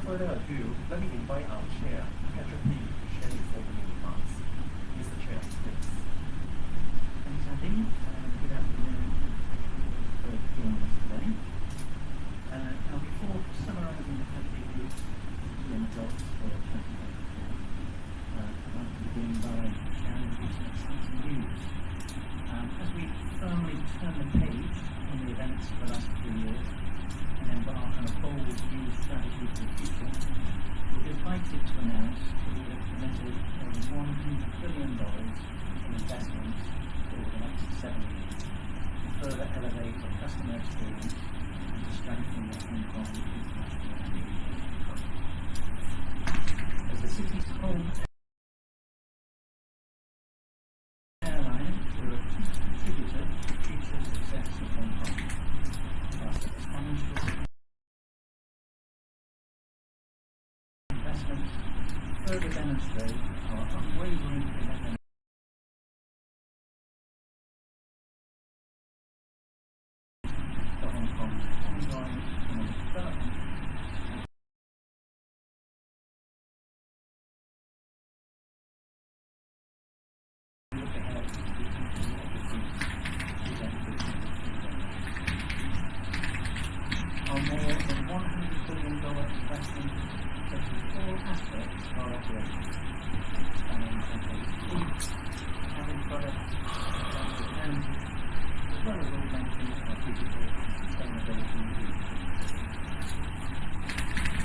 further ado, let me invite our chair, Patrick Lee, to share his opening remarks. Mr. Chair, please. Thanks, Andy. Good afternoon. Thank you for joining us today. Now, before summarising the company group's key results for 2024, I'd like to begin by sharing with you some exciting news. As we firmly turn the page on the events of the last 2 years and embark on a bold new strategy for the future, we're delighted to announce that we have committed more than $100 billion in investments over the next 7 years to further elevate the customer experience and to strengthen the Hong Kong international aviation. As the city's home airline, we're a key contributor to the future success of Hong Kong. Our substantial investments further demonstrate our unwavering commitment to Hong Kong's ongoing economic development. Look ahead to the future opportunities presented in this event. Our more than $100 billion investment touches all aspects of our operations, spanning complex fleet, cabin products, sustainable energy, as well as augmenting our digital sustainability reach.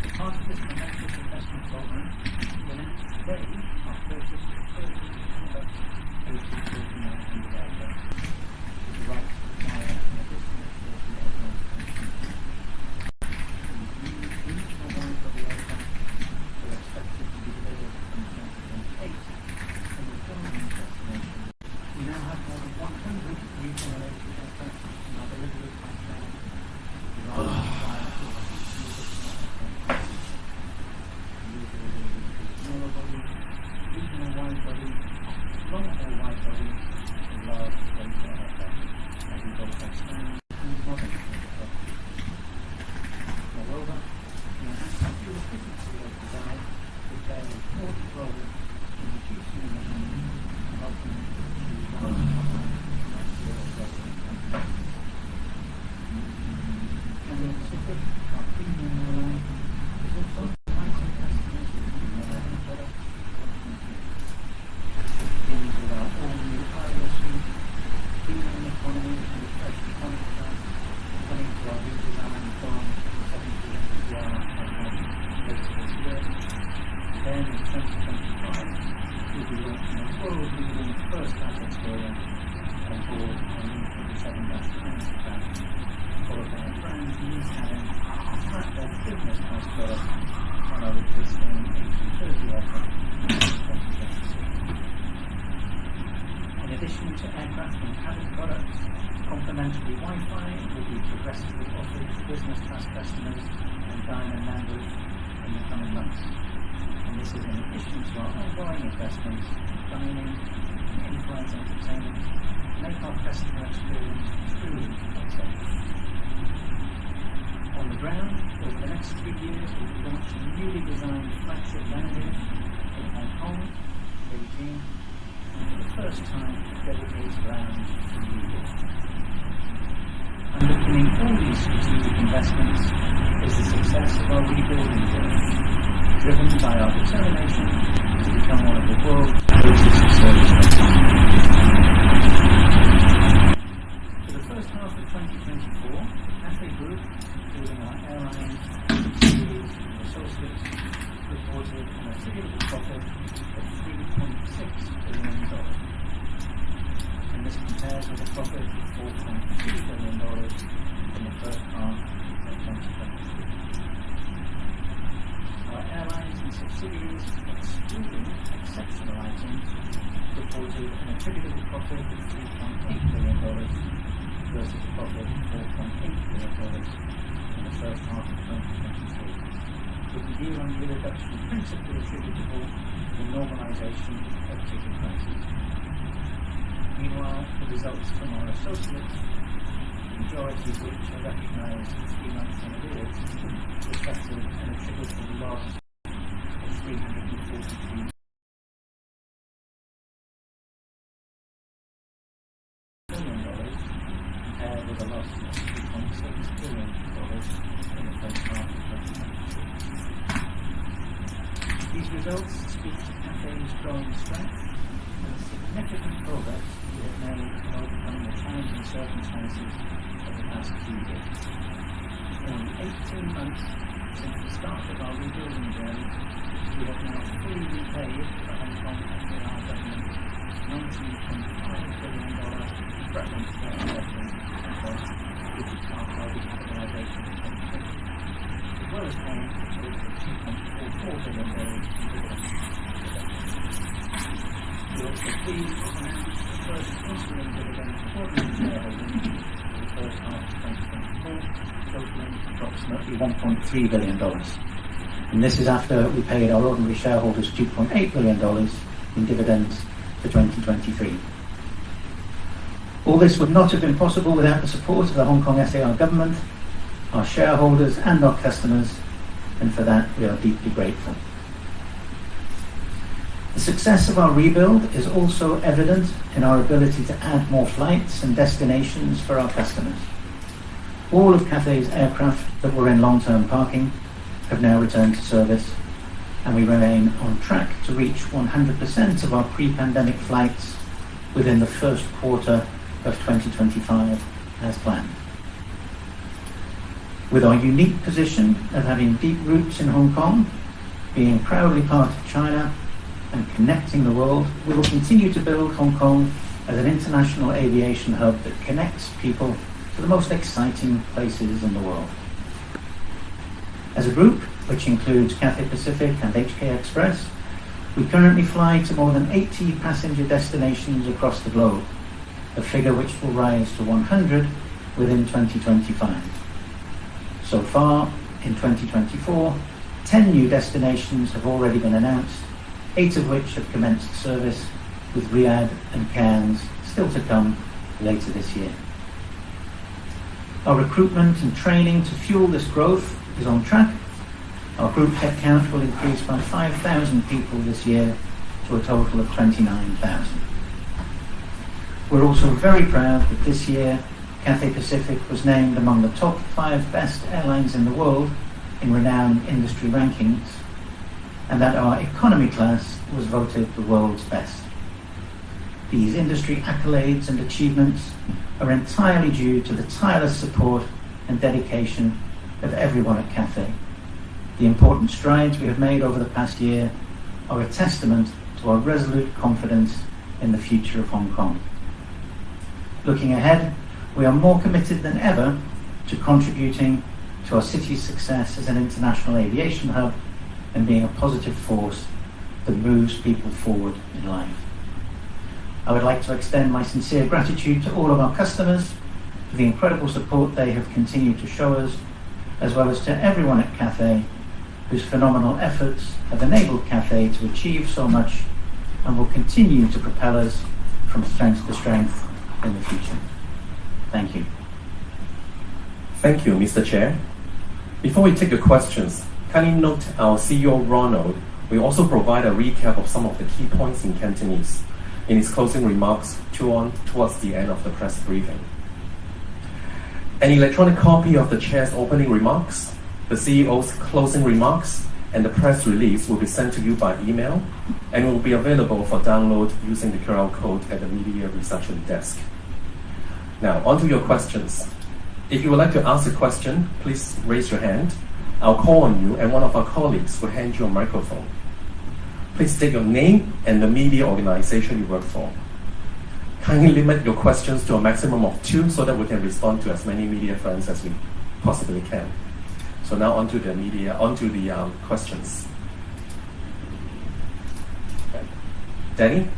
As part of this momentous investment program, we announced today our purchase of 30 products A340-900 aircraft, with the right to acquire an additional 40 aircraft. Each of the aircraft are expected to be delivered in 2028 and will join the destination. We now have more than 100 new generation aircraft in our delivery pipeline. We are required to smaller bodies, regional wide bodies, long-haul wide bodies, and large freighter aircraft, as we both expand and modernize aircraft. Moreover, the enhanced fuel efficiency of design will play an important role in reducing emissions and helping to achieve net zero global impact. And in Pacific, our premium airline is also inviting customers to new airline products and features. It begins with our all-new carrier suite, premium economy and fresh economy class, coming to our redesigned Boeing 737 aircraft later this year. Then in 2025, we'll be launching a world-leading first-class experience on board our new 777 class, followed by a brand new cabin and flatbed business class product on our existing A330 aircraft in 2026. In addition to aircraft and cabin products, complimentary Wi-Fi will be progressively offered to business class customers and diamond members in the coming months. And this is in addition to our ongoing investments in dining and in-flight entertainment to make our customer experience truly exceptional. On the ground, over the next 3 years, we'll be launching newly designed flagship landings in Hong Kong, Beijing, and for the first time, dedicated grounds in New York. Underpinning all these strategic investments is the success of our rebuilding journey, driven by our determination to become one of the world's greatest service companies. For the first half of 2024, Cathay Group, including our airlines, subsidiaries and associates, reported an attributable profit of $3.6 billion. And this compares with a profit of $4.3 billion in the first half of 2023. Our airlines and subsidiaries, excluding exceptional items, reported an attributable profit of $3.8 billion versus a profit of $4.8 billion in the first half of 2023, with the year-on-year reduction principally attributable to the normalisation of ticket prices. Meanwhile, the results from our associates, the majority of which are recognised 3 months in arrears, reflected an attributable with a loss of $343 billion compared with a loss of $2.6 billion in the first half of 2022. These results speak to Cathay's growing strength and the significant progress we have made in overcoming the challenging circumstances of the past few years. In 18 months since the start of our rebuilding journey, we have now fully repaid the Hong Kong SAR government $19.5 billion preference share investment effort, which is part of our recapitalisation in 2020, as well as paying over $2.44 billion in dividends. We also pleased to announce the first interim dividend to ordinary shareholders for the first half of 2024, totaling approximately $1.3 billion. And this is after we paid our ordinary shareholders $2.8 billion in dividends for 2023. All this would not have been possible without the support of the Hong Kong SAR government, our shareholders and our customers, and for that we are deeply grateful. The success of our rebuild is also evident in our ability to add more flights and destinations for our customers. All of Cathay's aircraft that were in long-term parking have now returned to service, and we remain on track to reach 100% of our pre-pandemic flights within the first quarter of 2025 as planned. With our unique position of having deep roots in Hong Kong, being proudly part of China, and connecting the world, we will continue to build Hong Kong as an international aviation hub that connects people to the most exciting places in the world. As a group, which includes Cathay Pacific and HK Express, we currently fly to more than 80 passenger destinations across the globe, a figure which will rise to 100 within 2025. So far, in 2024, 10 new destinations have already been announced, 8 of which have commenced service, with Riyadh and Cairns still to come later this year. Our recruitment and training to fuel this growth is on track. Our group headcount will increase by 5,000 people this year to a total of 29,000. We're also very proud that this year Cathay Pacific was named among the top 5 best airlines in the world in renowned industry rankings, and that our economy class was voted the world's best. These industry accolades and achievements are entirely due to the tireless support and dedication of everyone at Cathay. The important strides we have made over the past year are a testament to our resolute confidence in the future of Hong Kong. Looking ahead, we are more committed than ever to contributing to our city's success as an international aviation hub and being a positive force that moves people forward in life. I would like to extend my sincere gratitude to all of our customers for the incredible support they have continued to show us, as well as to everyone at Cathay whose phenomenal efforts have enabled Cathay to achieve so much and will continue to propel us from strength to strength in the future. Thank you. Thank you, Mr. Chair. Before we take your questions, kindly note our CEO Ronald will also provide a recap of some of the key points in Cantonese in his closing remarks towards the end of the press briefing. An electronic copy of the Chair's opening remarks, the CEO's closing remarks, and the press release will be sent to you by email and will be available for download using the QR code at the media reception desk. Now, on to your questions. If you would like to ask a question, please raise your hand. I'll call on you and one of our colleagues will hand you a microphone. Please state your name and the media organization you work for. Kindly limit your questions to a maximum of 2 so that we can respond to as many media friends as we possibly can. So now on to the questions. Danny,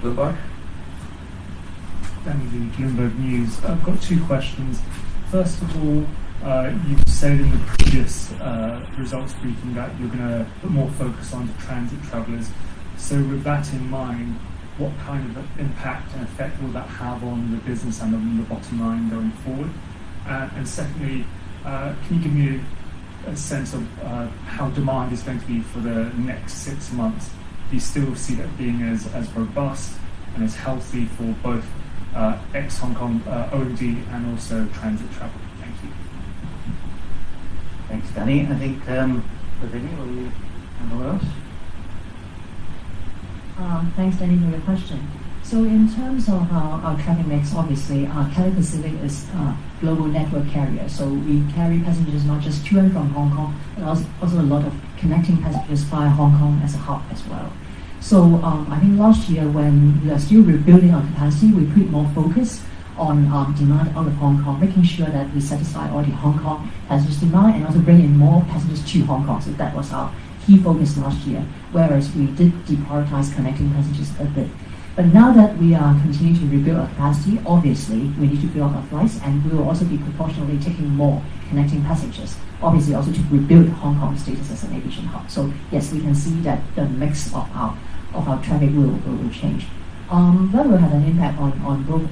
Bloomberg. Danny Lee, Bloomberg News. I've got 2 questions. First of all, you said in the previous results briefing that you're going to put more focus on the transit travellers. So with that in mind, what kind of impact and effect will that have on the business and on the bottom line going forward? And secondly, can you give me a sense of how demand is going to be for the next 6 months. Do you still see that being as robust and as healthy for both ex-Hong Kong OMD and also transit travel? Thank you. Thanks, Danny. I think, Lavinia, will you handle those? Thanks, Danny, for your question. So in terms of our traffic mix, obviously, Cathay Pacific is a global network carrier. So we carry passengers not just to and from Hong Kong, but also a lot of connecting passengers via Hong Kong as a hub as well. So I think last year, when we are still rebuilding our capacity, we put more focus on demand out of Hong Kong, making sure that we satisfy all the Hong Kong passengers' demand and also bring in more passengers to Hong Kong. So that was our key focus last year, whereas we did deprioritize connecting passengers a bit. But now that we are continuing to rebuild our capacity, obviously we need to fill up our flights, and we will also be proportionally taking more connecting passengers, obviously also to rebuild Hong Kong's status as an aviation hub. So yes, we can see that the mix of our traffic will change. That will have an impact on both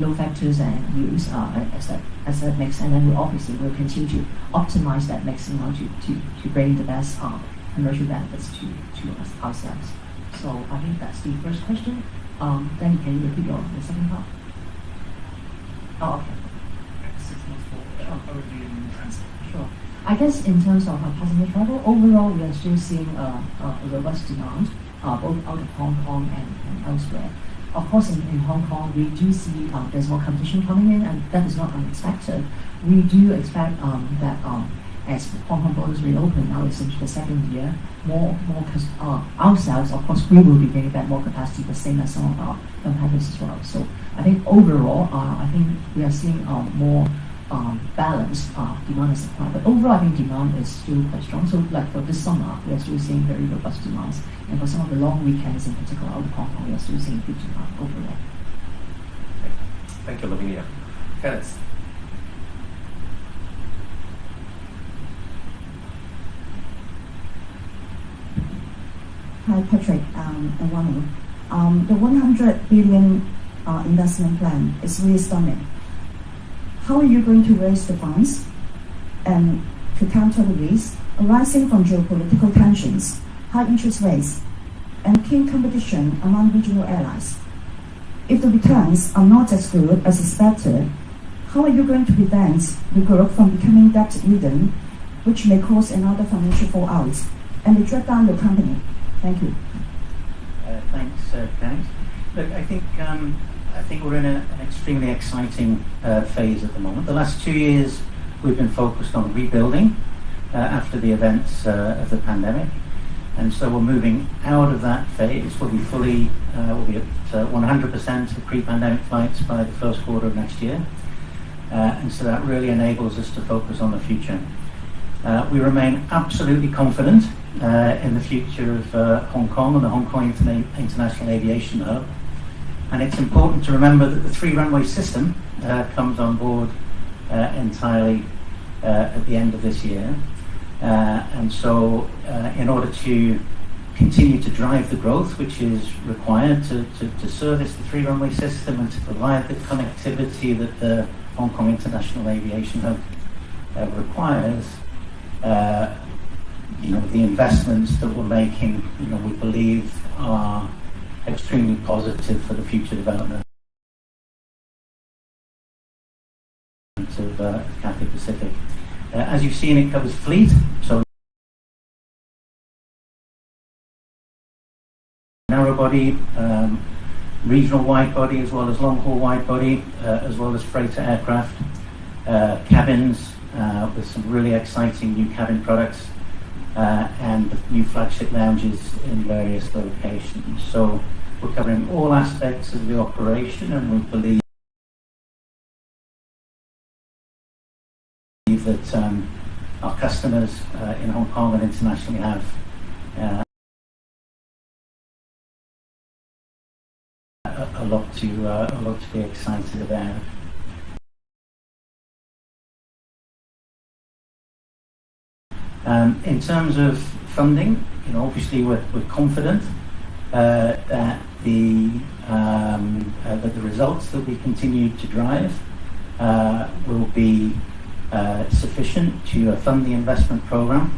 load factors and yields as that mix, and then we obviously will continue to optimize that mix in order to bring the best commercial benefits to ourselves. So I think that's the first question. Then can you repeat the second part? Oh, okay. Next 6 months for OMD and transit. Sure. I guess in terms of passenger travel, overall we are still seeing a robust demand, both out of Hong Kong and elsewhere. Of course, in Hong Kong, we do see there's more competition coming in, and that is not unexpected. We do expect that as Hong Kong borders reopen, now it's into the second year, ourselves, of course, we will be bringing back more capacity, the same as some of our competitors as well. So I think overall, I think we are seeing more balanced demand and supply. But overall, I think demand is still quite strong. So like for this summer, we are still seeing very robust demands. And for some of the long weekends in particular out of Hong Kong, we are still seeing good demand overall. Thank you, Lavinia. Kenneth. Hi, Patrick and Ronald. The 100 billion investment plan is really stunning. How are you going to raise the funds and to counter the risk arising from geopolitical tensions, high interest rates, and keen competition among regional airlines? If the returns are not as good as expected, how are you going to prevent the group from becoming debt-ridden, which may cause another financial fallout and may drag down your company? Thank you. Thanks, Kenneth. Look, I think we're in an extremely exciting phase at the moment. The last 2 years we've been focused on rebuilding after the events of the pandemic, and so we're moving out of that phase. We'll be at 100% of pre-pandemic flights by the first quarter of next year, and so that really enables us to focus on the future. We remain absolutely confident in the future of Hong Kong and the Hong Kong International Aviation Hub. And it's important to remember that the 3-runway system comes on board entirely at the end of this year. And so in order to continue to drive the growth which is required to service the 3-runway system and to provide the connectivity that the Hong Kong International Aviation Hub requires, the investments that we're making, we believe are extremely positive for the future development of Cathay Pacific. As you've seen, it covers fleet, so narrow body, regional wide body, as well as long haul wide body, as well as freighter aircraft, cabins with some really exciting new cabin products, and new flagship lounges in various locations. So we're covering all aspects of the operation, and we believe that our customers in Hong Kong and internationally have a lot to be excited about. In terms of funding, obviously we're confident that the results that we continue to drive will be sufficient to fund the investment program.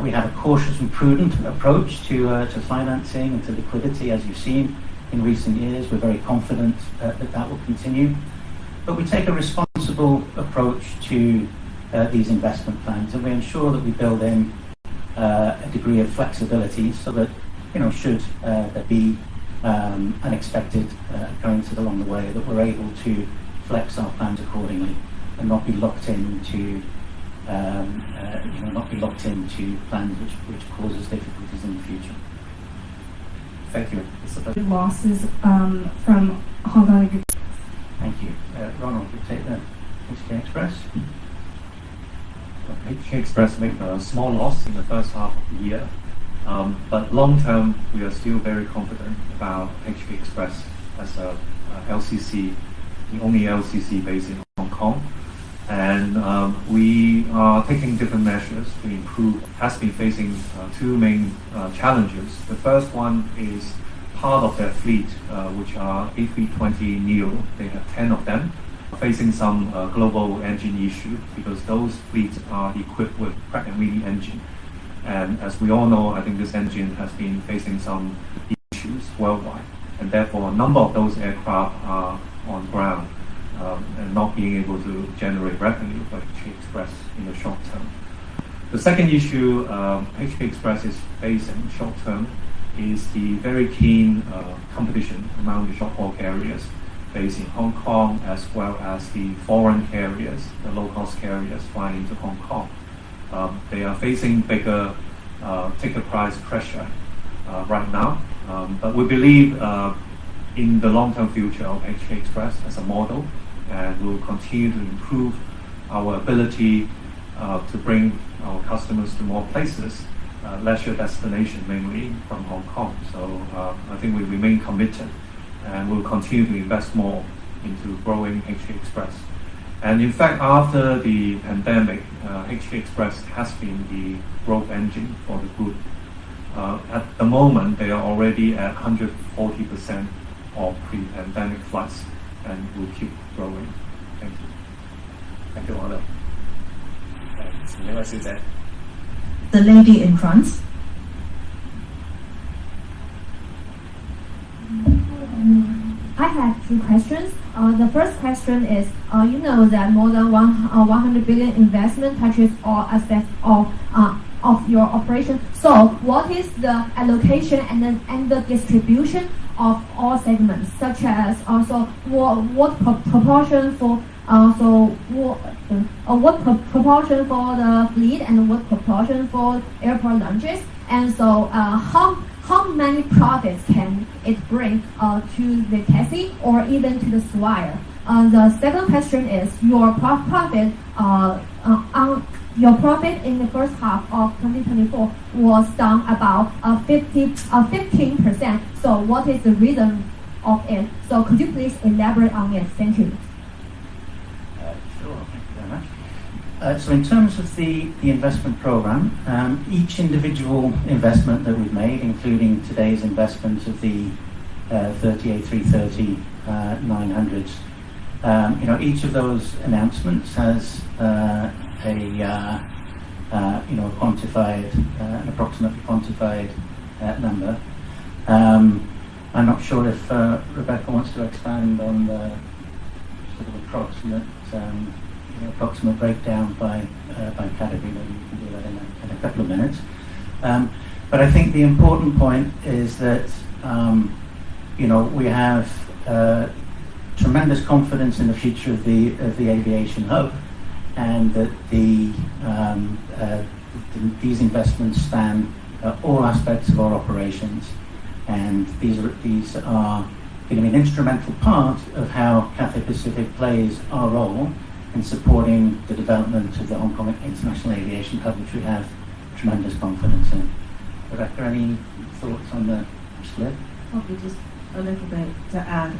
We have a cautious and prudent approach to financing and to liquidity, as you've seen in recent years. We're very confident that will continue. But we take a responsible approach to these investment plans, and we ensure that we build in a degree of flexibility so that, should there be unexpected occurrences along the way, that we're able to flex our plans accordingly and not be locked into plans which causes difficulties in the future. Thank you. Losses from Hong Kong. Thank you. Ronald, you take the HK Express. HK Express made a small loss in the first half of the year, but long term we are still very confident about HK Express as a LCC, the only LCC based in Hong Kong, and we are taking different measures to improve. Has been facing two main challenges. The first one is part of their fleet, which are A320neo. They have 10 of them, facing some global engine issue because those fleets are equipped with Pratt & Whitney engine. And as we all know, I think this engine has been facing some issues worldwide. And therefore, a number of those aircraft are on ground and not being able to generate revenue for HK Express in the short term. The second issue HK Express is facing short term is the very keen competition among the short-haul carriers based in Hong Kong, as well as the foreign carriers, the low-cost carriers flying into Hong Kong. They are facing bigger ticket price pressure right now, but we believe in the long-term future of HK Express as a model, and we'll continue to improve our ability to bring our customers to more places, leisure destination mainly from Hong Kong. So I think we remain committed, and we'll continue to invest more into growing HK Express. And in fact, after the pandemic, HK Express has been the growth engine for the group. At the moment, they are already at 140% of pre-pandemic flights, and will keep growing. Thank you. Thank you, Ronald. The lady in front. I have two questions. The first question is, you know that more than 100 billion investment touches all aspects of your operation. So, what is the allocation and the distribution of all segments, such as also what proportion for what proportion for the fleet and what proportion for airport lounges, and so how many profits can it bring to the taxi or even to the supplier? The second question is your profit in the first half of 2024 was down about 15%. So what is the reason of it? So could you please elaborate on it? Thank you. Sure, thank you very much. So in terms of the investment program, each individual investment that we've made, including today's investment of the 30 A330-900s, each of those announcements has an approximately quantified number. I'm not sure if Rebecca wants to expand on the sort of approximate breakdown by category. Maybe you can do that in a couple of minutes. But I think the important point is that we have tremendous confidence in the future of the aviation hub, and that these investments span all aspects of our operations, and these are going to be an instrumental part of how Cathay Pacific plays our role in supporting the development of the Hong Kong International Aviation Hub, which we have tremendous confidence in. Rebecca, any thoughts on the split? Probably just a little bit to add.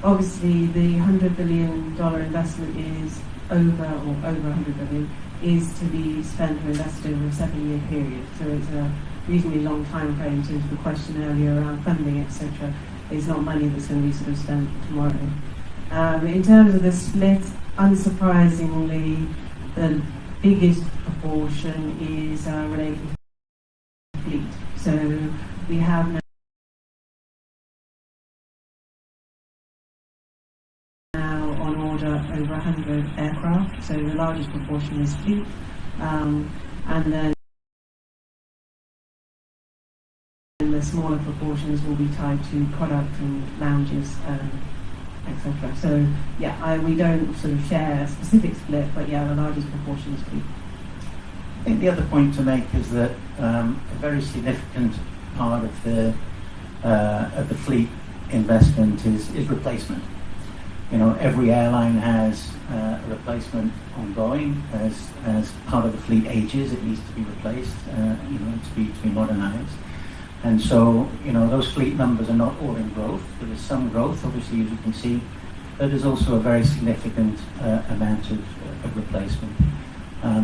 Obviously, the $100 billion investment is over 100 billion, is to be spent or invested over a 7-year period. So it's a reasonably long time frame. To the question earlier around funding, etc., it's not money that's going to be sort of spent tomorrow. In terms of the split, unsurprisingly, the biggest proportion is related to fleet. So we have now on order over 100 aircraft. So the largest proportion is fleet, and then the smaller proportions will be tied to product and lounges, etc. So yeah, we don't sort of share a specific split, but yeah, the largest proportion is fleet. I think the other point to make is that a very significant part of the fleet investment is replacement. You know, every airline has a replacement ongoing as part of the fleet ages. It needs to be replaced, to be modernized. And so, those fleet numbers are not all in growth. There is some growth, obviously, as you can see, but there's also a very significant amount of replacement.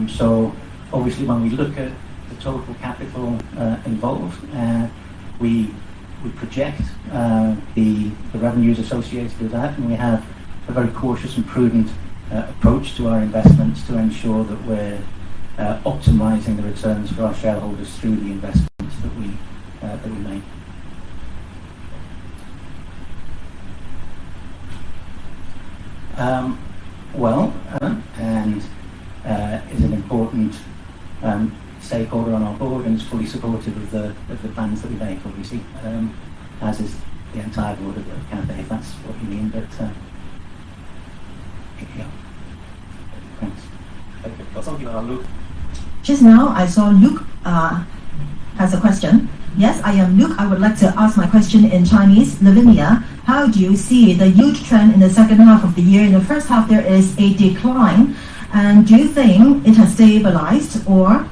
So, obviously, when we look at the total capital involved, we project the revenues associated with that, and we have a very cautious and prudent approach to our investments to ensure that we're optimizing the returns for our shareholders through the investments that we make. And is an important stakeholder on our board and is fully supportive of the plans that we make, obviously, as is the entire board of Cathay, if that's what you mean. But yeah, thanks. Thank you. Luke. Just now, I saw Luke has a question. Yes, I am Luke. I would like to ask my question in Chinese. Lavinia, how do you see the yield trend in the second half of the year? In the first half, there is a decline. And do you think it has stabilized, or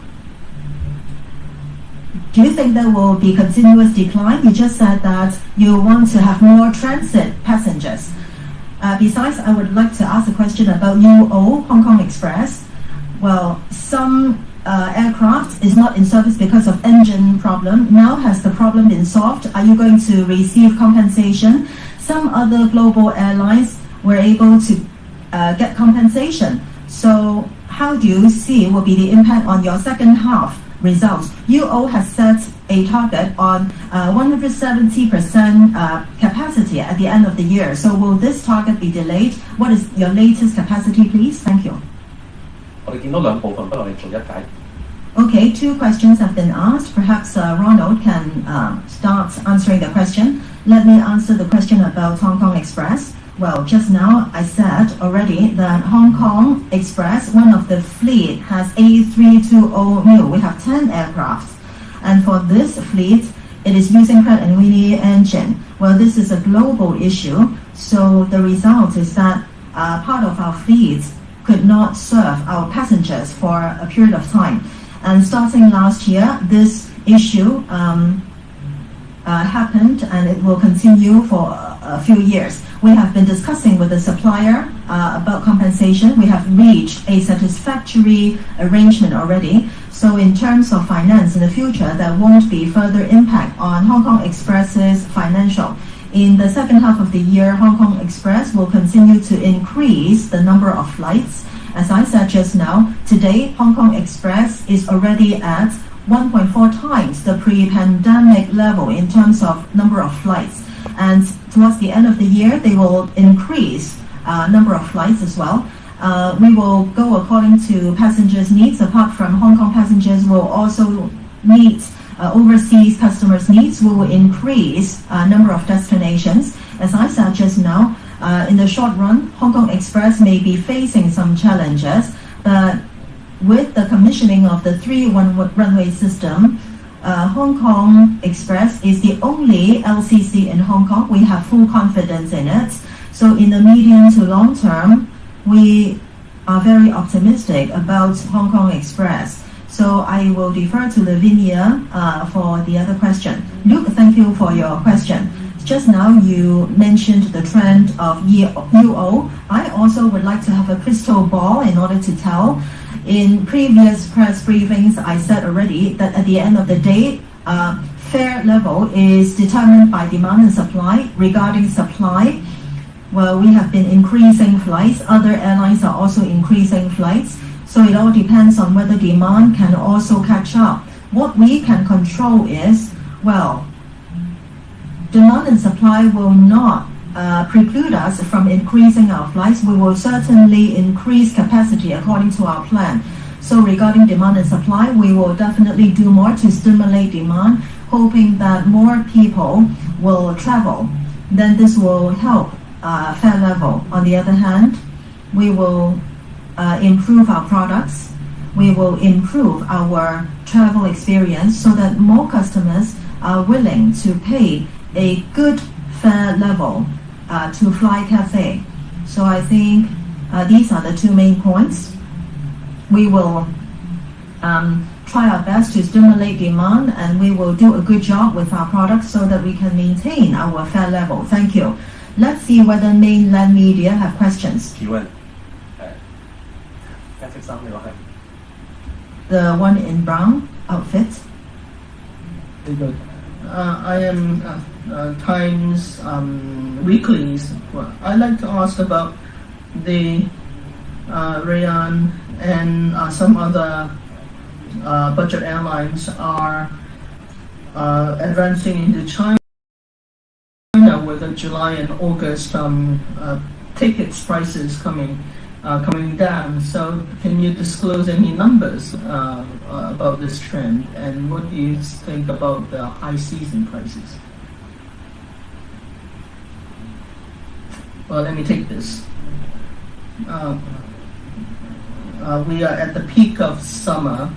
do you think there will be continuous decline? You just said that you want to have more transit passengers. Besides, I would like to ask a question about UO, Hong Kong Express. Well, some aircraft is not in service because of engine problem. Now has the problem been solved? Are you going to receive compensation? Some other global airlines were able to get compensation. So how do you see will be the impact on your second half results? UO has set a target on 170% capacity at the end of the year. So will this target be delayed? What is your latest capacity, please? Thank you. Okay, two questions have been asked. Perhaps Ronald can start answering the question. Let me answer the question about Hong Kong Express. Well, just now I said already that Hong Kong Express, one of the fleet, has A320neo. We have 10 aircraft. And for this fleet, it is using Pratt & Whitney engine. Well, this is a global issue. So the result is that part of our fleet could not serve our passengers for a period of time. And starting last year, this issue happened, and it will continue for a few years. We have been discussing with the supplier about compensation. We have reached a satisfactory arrangement already. So in terms of finance in the future, there won't be further impact on Hong Kong Express's financial. In the second half of the year, Hong Kong Express will continue to increase the number of flights. As I said just now, today Hong Kong Express is already at 1.4 times the pre-pandemic level in terms of number of flights. And towards the end of the year, they will increase number of flights as well. We will go according to passengers' needs. Apart from Hong Kong passengers, will also meet overseas customers' needs. We will increase number of destinations. As I said just now, in the short run, Hong Kong Express may be facing some challenges, but with the commissioning of the 3-runway system, Hong Kong Express is the only LCC in Hong Kong. We have full confidence in it. So in the medium to long term, we are very optimistic about Hong Kong Express. So I will defer to Lavinia for the other question. Luke, thank you for your question. Just now you mentioned the trend of UO. I also would like to have a crystal ball in order to tell. In previous press briefings, I said already that at the end of the day, fare level is determined by demand and supply. Regarding supply, well, we have been increasing flights. Other airlines are also increasing flights. So it all depends on whether demand can also catch up. What we can control is, well, demand and supply will not preclude us from increasing our flights. We will certainly increase capacity according to our plan. So regarding demand and supply, we will definitely do more to stimulate demand, hoping that more people will travel. Then this will help fare level. On the other hand, we will improve our products. We will improve our travel experience so that more customers are willing to pay a good fare level to fly Cathay. So I think these are the two main points. We will try our best to stimulate demand, and we will do a good job with our products so that we can maintain our fare level. Thank you. Let's see whether mainland media have questions. 提問，黑色衫呢個係 The one in brown outfit. Very good. I am Times Weeklies. Well, I'd like to ask about the Rayon and some other budget airlines are advancing into China with the July and August tickets prices coming down. So can you disclose any numbers about this trend, and what do you think about the high season prices? Well, let me take this. We are at the peak of summer.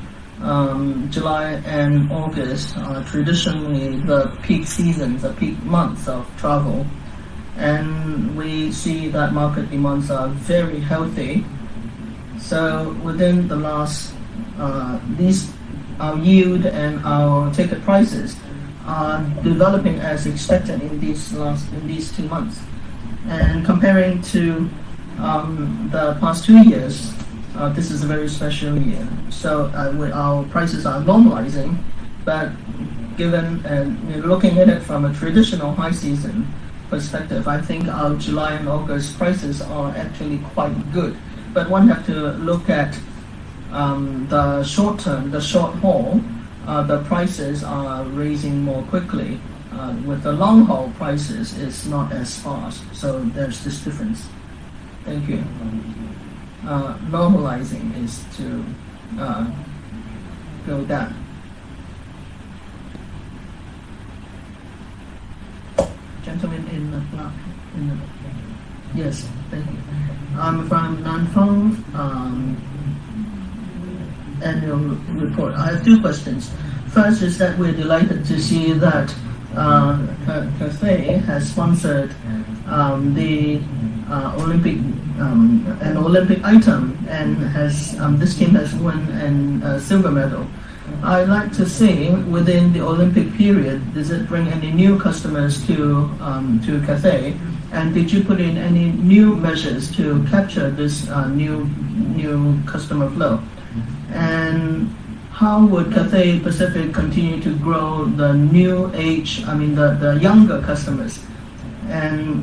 July and August are traditionally the peak seasons, the peak months of travel. And we see that market demands are very healthy. So within the last, our yield and our ticket prices are developing as expected in these 2 months. And comparing to the past 2 years, this is a very special year. So our prices are normalizing, but given looking at it from a traditional high season perspective, I think our July and August prices are actually quite good. But one have to look at the short term, the short haul. The prices are raising more quickly. With the long haul prices, it's not as fast. So there's this difference. Thank you. Normalizing is to go down. Gentleman in the black. Yes, thank you. I'm from Nanfang annual report. I have 2 questions. First is that we're delighted to see that Cathay has sponsored the Olympic an Olympic item, and has this team has won a silver medal. I'd like to see, within the Olympic period, does it bring any new customers to Cathay? And did you put in any new measures to capture this new customer flow? And how would Cathay Pacific continue to grow the new age, the younger customers? And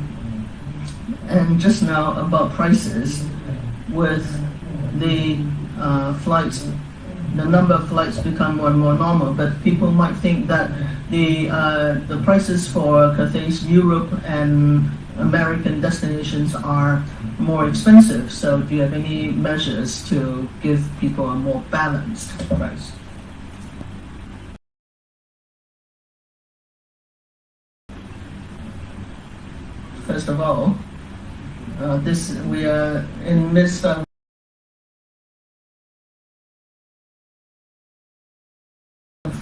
just now about prices, with the flights, the number of flights become more and more normal, but people might think that the prices for Cathay's Europe and American destinations are more expensive. So do you have any measures to give people a more balanced price? First of all, we are in midst of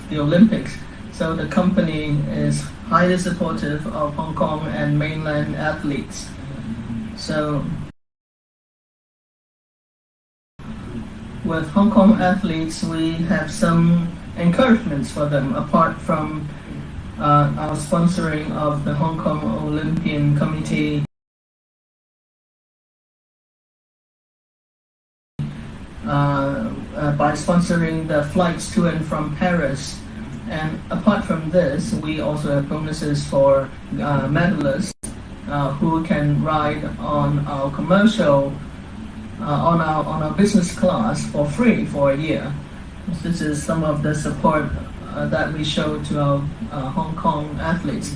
the Olympics, so the company is highly supportive of Hong Kong and mainland athletes. So with Hong Kong athletes, we have some encouragements for them apart from our sponsoring of the Hong Kong Olympian Committee by sponsoring the flights to and from Paris. And apart from this, we also have bonuses for medalists who can ride on our commercial, on our business class for free for a year. This is some of the support that we show to our Hong Kong athletes.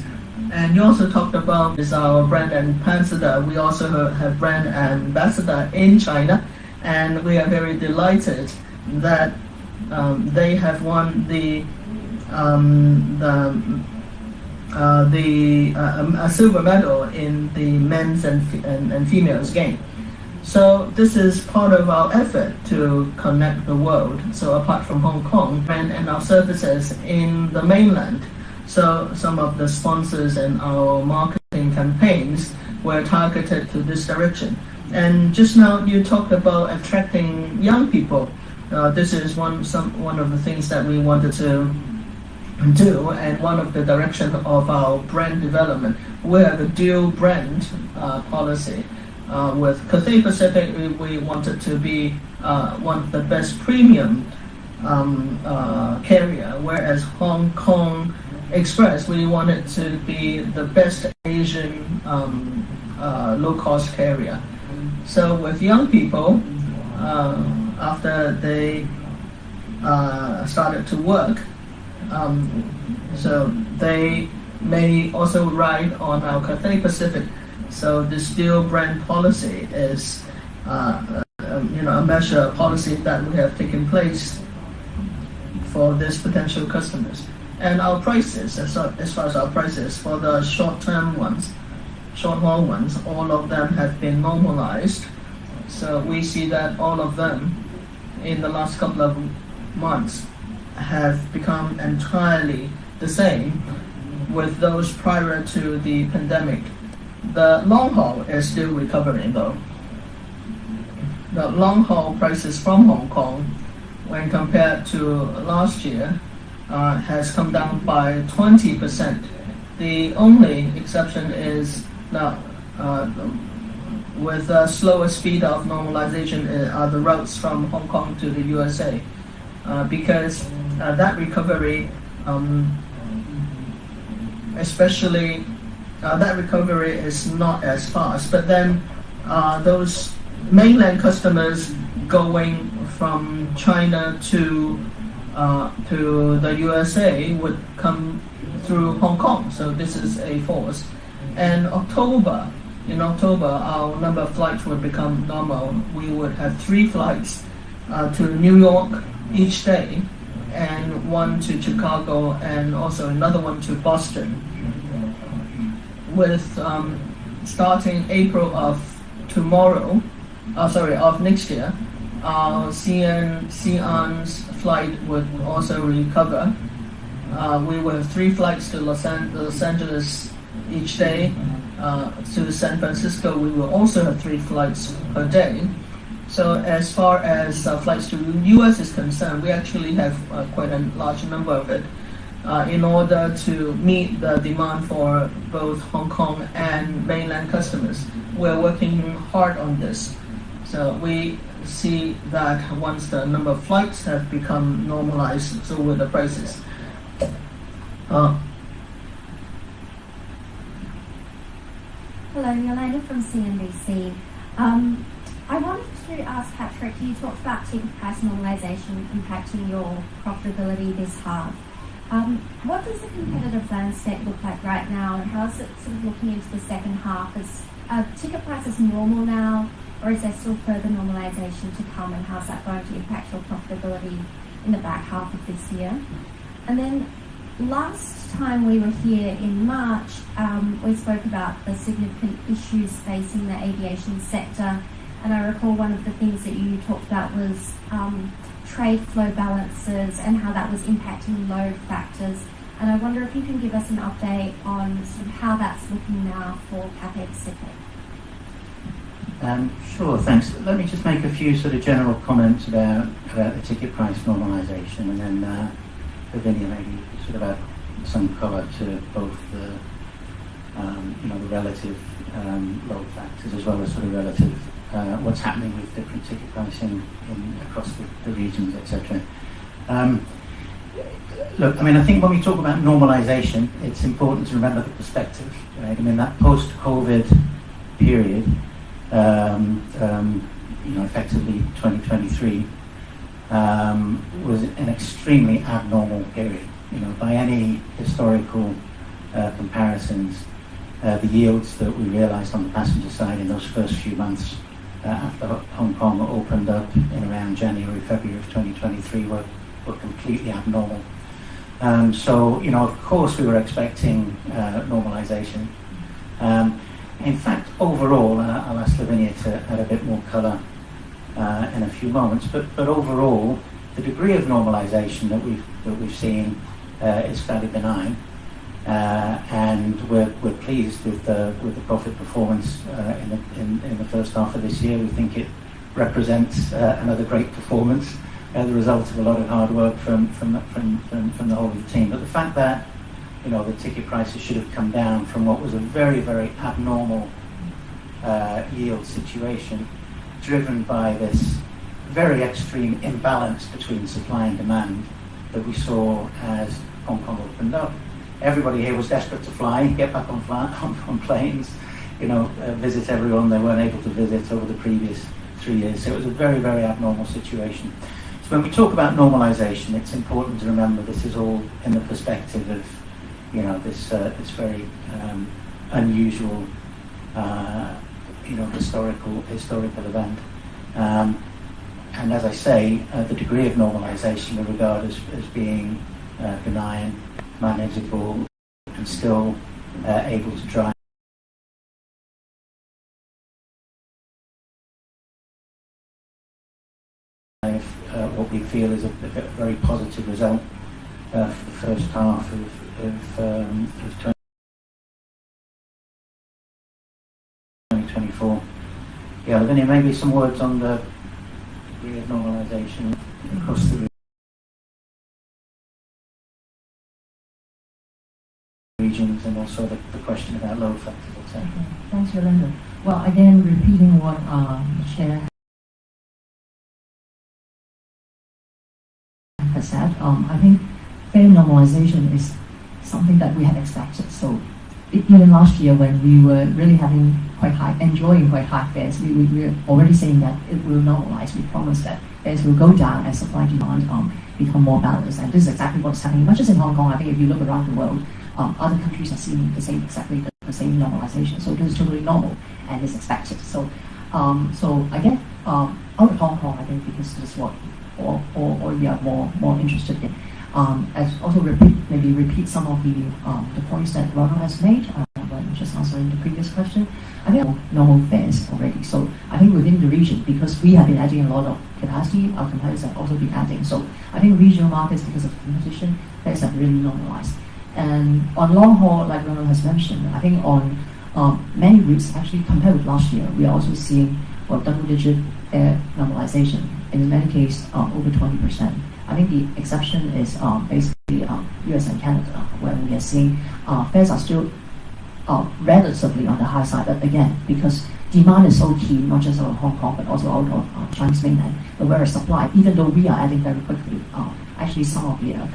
And you also talked about is our brand ambassador. We also have brand ambassador in China, and we are very delighted that they have won a silver medal in the men's and females game. So this is part of our effort to connect the world. So apart from Hong Kong, and our services in the mainland. So some of the sponsors and our marketing campaigns were targeted to this direction. And just now you talked about attracting young people. This is one of the things that we wanted to do, and one of the direction of our brand development. We have a dual brand policy. With Cathay Pacific, we wanted to be one of the best premium carrier, whereas Hong Kong Express, we wanted to be the best Asian low-cost carrier. So with young people, after they started to work, so they may also ride on our Cathay Pacific. So this dual brand policy is, a measure, a policy that we have taken place for these potential customers. And our prices, as far as our prices for the short-term ones, short-haul ones, all of them have been normalized. So we see that all of them in the last couple of months have become entirely the same with those prior to the pandemic. The long haul is still recovering though. The long haul prices from Hong Kong, when compared to last year, has come down by 20%. The only exception is that with a slower speed of normalization are the routes from Hong Kong to the USA, because that recovery, especially that recovery is not as fast. But then those mainland customers going from China to the USA would come through Hong Kong. So this is a force. And in October, our number of flights would become normal. We would have 3 flights to New York each day, and 1 to Chicago, and also another one to Boston. With starting April of next year, Xi'an's flight would also recover. We will have 3 flights to Los Angeles each day. To San Francisco, we will also have 3 flights per day. So as far as flights to the US is concerned, we actually have quite a large number of it in order to meet the demand for both Hong Kong and mainland customers. We're working hard on this. So we see that once the number of flights have become normalized, so will the prices. Hello, Yelena from CNBC. I wanted to ask Patrick, you talked about ticket price normalisation impacting your profitability this half. What does the competitive landscape look like right now, and how is it sort of looking into the second half? Is ticket prices normal now, or is there still further normalisation to come, and how's that going to impact your profitability in the back half of this year? And then last time we were here in March, we spoke about the significant issues facing the aviation sector, and I recall one of the things that you talked about was trade flow balances and how that was impacting load factors. And I wonder if you can give us an update on sort of how that's looking now for Cathay Pacific. Sure, thanks. Let me just make a few sort of general comments about the ticket price normalisation, and then Lavinia, maybe sort of add some colour to both the relative load factors as well as sort of relative what's happening with different ticket pricing across the regions, etc. look, I mean, I think when we talk about normalization, it's important to remember the perspective, right? I mean, that post-COVID period, effectively 2023, was an extremely abnormal period. By any historical comparisons, the yields that we realized on the passenger side in those first few months after Hong Kong opened up in around January, February of 2023 were completely abnormal. So, of course we were expecting normalization. In fact, overall, and I'll ask Lavinia to add a bit more colour in a few moments, but overall, the degree of normalization that we've seen is fairly benign, and we're pleased with the profit performance in the first half of this year. We think it represents another great performance, the result of a lot of hard work from the whole of the team. But the fact that the ticket prices should have come down from what was a very, very abnormal yield situation, driven by this very extreme imbalance between supply and demand that we saw as Hong Kong opened up. Everybody here was desperate to fly, get back on planes, visit everyone they weren't able to visit over the previous 3 years. So it was a very, very abnormal situation. So when we talk about normalization, it's important to remember this is all in the perspective of this very unusual historical event. And as I say, the degree of normalization we regard as being benign, manageable, and still able to drive what we feel is a very positive result for the first half of 2024. Yeah, Lavinia, maybe some words on the degree of normalization across the regions, and also the question about load factors, etc. Okay. Thanks, Yolanda. Well, again, repeating what the Chair has said, I think fare normalization is something that we had expected. So even last year, when we were really enjoying quite high fares, we were already saying that it will normalize. We promised that fares will go down as supply and demand become more balanced. And this is exactly what's happening, not just in Hong Kong. I think if you look around the world, other countries are seeing exactly the same normalization. So this is totally normal and is expected. So again, out of Hong Kong, I think because this is what all we are more interested in. As also repeat some of the points that Ronald has made when just answering the previous question. I think normal fares already. So I think within the region, because we have been adding a lot of capacity, our competitors have also been adding. So I think regional markets, because of competition, fares have really normalized. And on long haul, like Ronald has mentioned, I think on many routes, actually compared with last year, we are also seeing double-digit fare normalization. In many cases, over 20%. I think the exception is basically US and Canada, where we are seeing fares are still relatively on the high side. But again, because demand is so key, not just out of Hong Kong, but also out of Chinese mainland, but whereas supply, even though we are adding very quickly, actually some of the our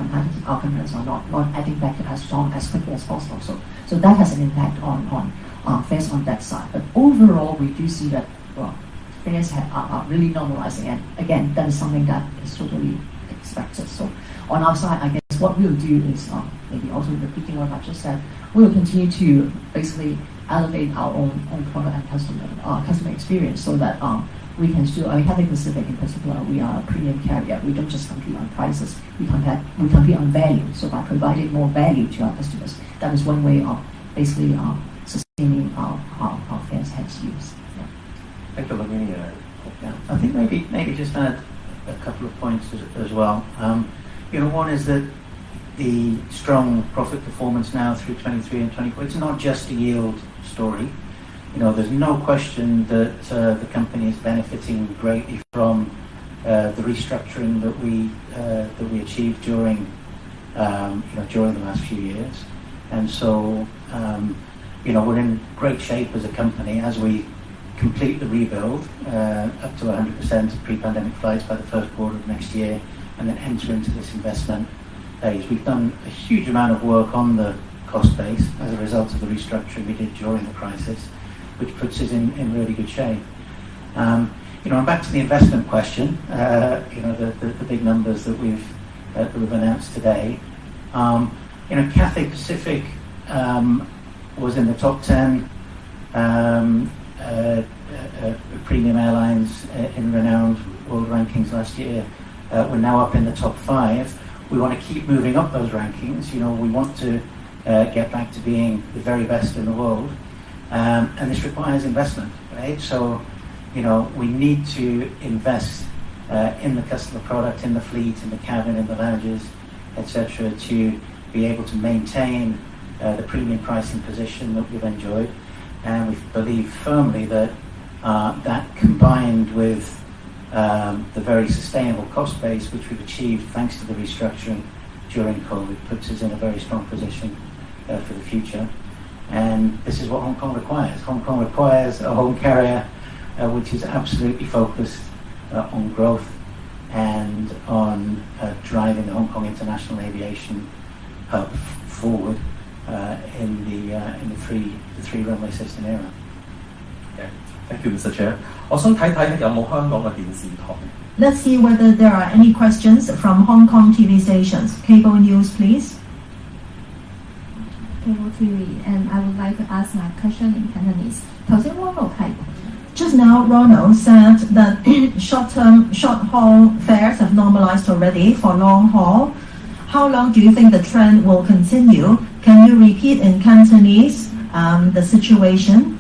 competitors are not adding back as quickly as possible. So that has an impact on fares on that side. But overall, we do see that fares are really normalizing, and again, that is something that is totally expected. So on our side, I guess what we'll do is maybe also repeating what I just said, we'll continue to basically elevate our own product and customer experience, so that we can still, Cathay Pacific in particular, we are a premium carrier. We don't just compete on prices, we compete on value. So by providing more value to our customers, that is one way of basically sustaining our fares heads use. Yeah. Thank you, Lavinia. I think maybe just add a couple of points as well. One is that the strong profit performance now through 23 and 24, it's not just a yield story. There's no question that the company is benefiting greatly from the restructuring that we achieved during the last few years. And so we're in great shape as a company as we complete the rebuild up to 100% of pre-pandemic flights by the first quarter of next year, and then enter into this investment pays. We've done a huge amount of work on the cost base as a result of the restructuring we did during the crisis, which puts us in really good shape. And back to the investment question, the big numbers that we've announced today. Cathay Pacific was in the top 10 premium airlines in renowned world rankings last year. We're now up in the top 5. We want to keep moving up those rankings. We want to get back to being the very best in the world, and this requires investment, right? So, we need to invest in the customer product, in the fleet, in the cabin, in the lounges, etc., to be able to maintain the premium pricing position that we've enjoyed. And we believe firmly that that combined with the very sustainable cost base which we've achieved thanks to the restructuring during COVID puts us in a very strong position for the future. And this is what Hong Kong requires. Hong Kong requires a home carrier which is absolutely focused on growth and on driving the Hong Kong international aviation hub forward in the three runway system era. Okay. Thank you, Mr. Chair. 我想睇睇有冇香港嘅電視台。 Let's see whether there are any questions from Hong Kong TV stations. Cable News, please. Cable TV, and I would like to ask my question in Cantonese. 頭先 Ronald 提 Just now, Ronald said that short-haul fares have normalized already for long haul. How long do you think the trend will continue? Can you repeat in Cantonese the situation?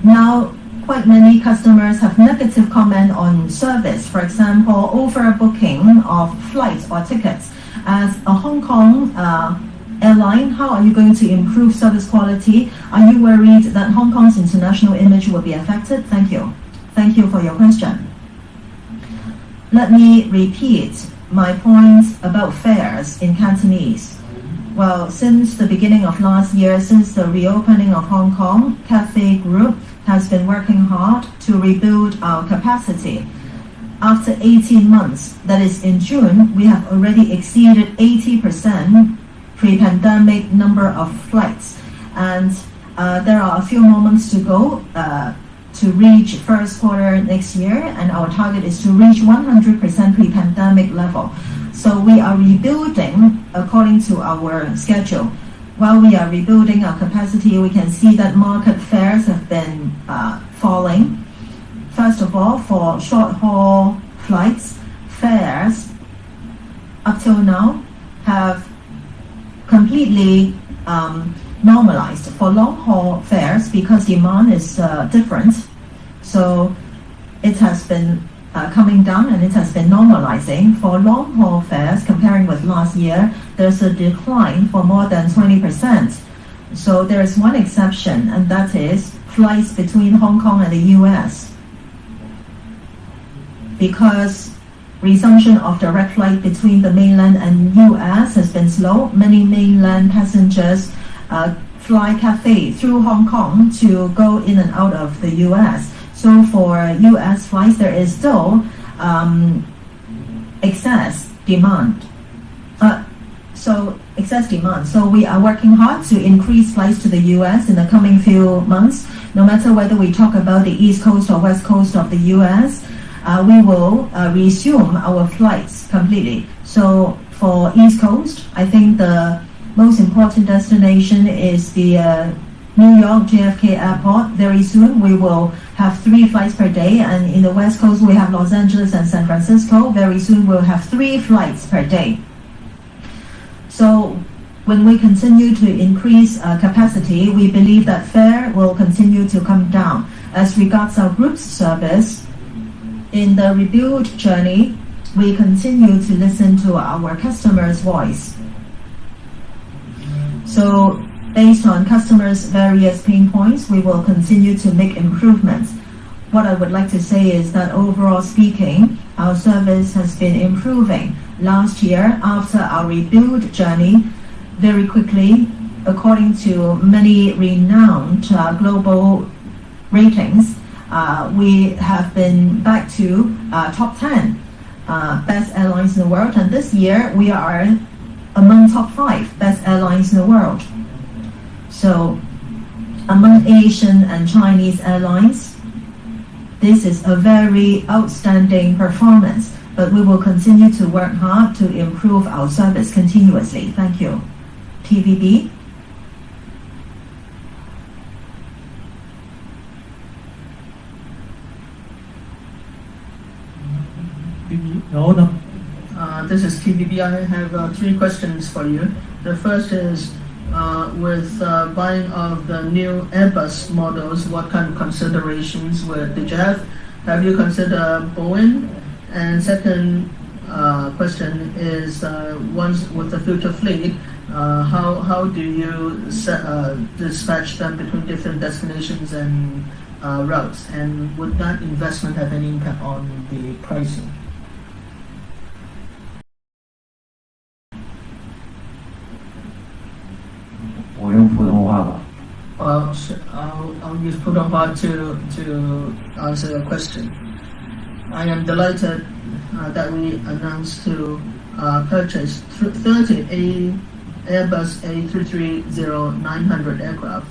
Now, quite many customers have negative comment on service. For example, overbooking of flights or tickets. As a Hong Kong airline, how are you going to improve service quality? Are you worried that Hong Kong's international image will be affected? Thank you. Thank you for your question. Let me repeat my points about fares in Cantonese. Well, since the beginning of last year, since the reopening of Hong Kong, Cathay Group has been working hard to rebuild our capacity. After 18 months, that is in June, we have already exceeded 80% pre-pandemic number of flights. And there are a few moments to go to reach first quarter next year, and our target is to reach 100% pre-pandemic level. So we are rebuilding according to our schedule. While we are rebuilding our capacity, we can see that market fares have been falling. First of all, for short-haul flights, fares up till now have completely normalized. For long-haul fares, because demand is different, so it has been coming down and it has been normalizing. For long-haul fares, comparing with last year, there's a decline for more than 20%. So there is one exception, and that is flights between Hong Kong and the US. Because resumption of direct flight between the mainland and US has been slow, many mainland passengers fly Cathay through Hong Kong to go in and out of the US. So for US flights, there is still excess demand. So we are working hard to increase flights to the US in the coming few months. No matter whether we talk about the East Coast or West Coast of the US, we will resume our flights completely. So for East Coast, I think the most important destination is the New York JFK Airport. Very soon we will have 3 flights per day, and in the West Coast we have Los Angeles and San Francisco. Very soon we'll have 3 flights per day. So when we continue to increase capacity, we believe that fare will continue to come down. As regards our group's service, in the rebuild journey, we continue to listen to our customers' voice. So based on customers' various pain points, we will continue to make improvements. What I would like to say is that overall speaking, our service has been improving. Last year, after our rebuild journey, very quickly, according to many renowned global ratings, we have been back to top 10 best airlines in the world. And this year, we are among top 5 best airlines in the world. So among Asian and Chinese airlines, this is a very outstanding performance, but we will continue to work hard to improve our service continuously. Thank you. TVB. This is TVB. I have 3 questions for you. The first is, with buying of the new Airbus models, what kind of considerations did you have? Have you considered Boeing? And second question is, once with the future fleet, how do you dispatch them between different destinations and routes? And would that investment have any impact on the pricing? I'll use Putonghua to answer your question. I am delighted that we announced to purchase 30 Airbus A330-900 aircraft,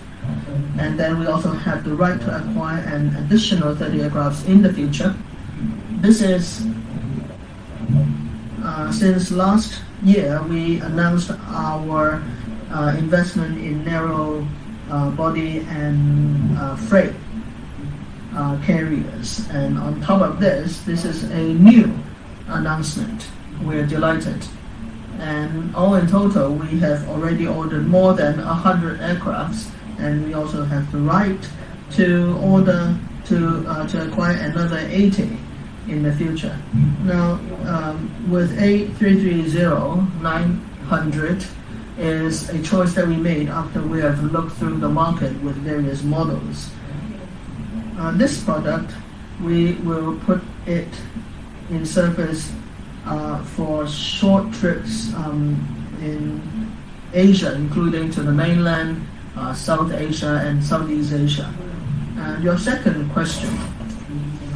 and then we also have the right to acquire an additional 30 aircraft in the future. This is since last year we announced our investment in narrow body and freight carriers, and on top of this is a new announcement. We're delighted, and all in total we have already ordered more than 100 aircrafts, and we also have the right to order to acquire another 80 in the future. Now with A330-900 is a choice that we made after we have looked through the market with various models. This product, we will put it in service for short trips in Asia, including to the mainland, South Asia and Southeast Asia. And your second question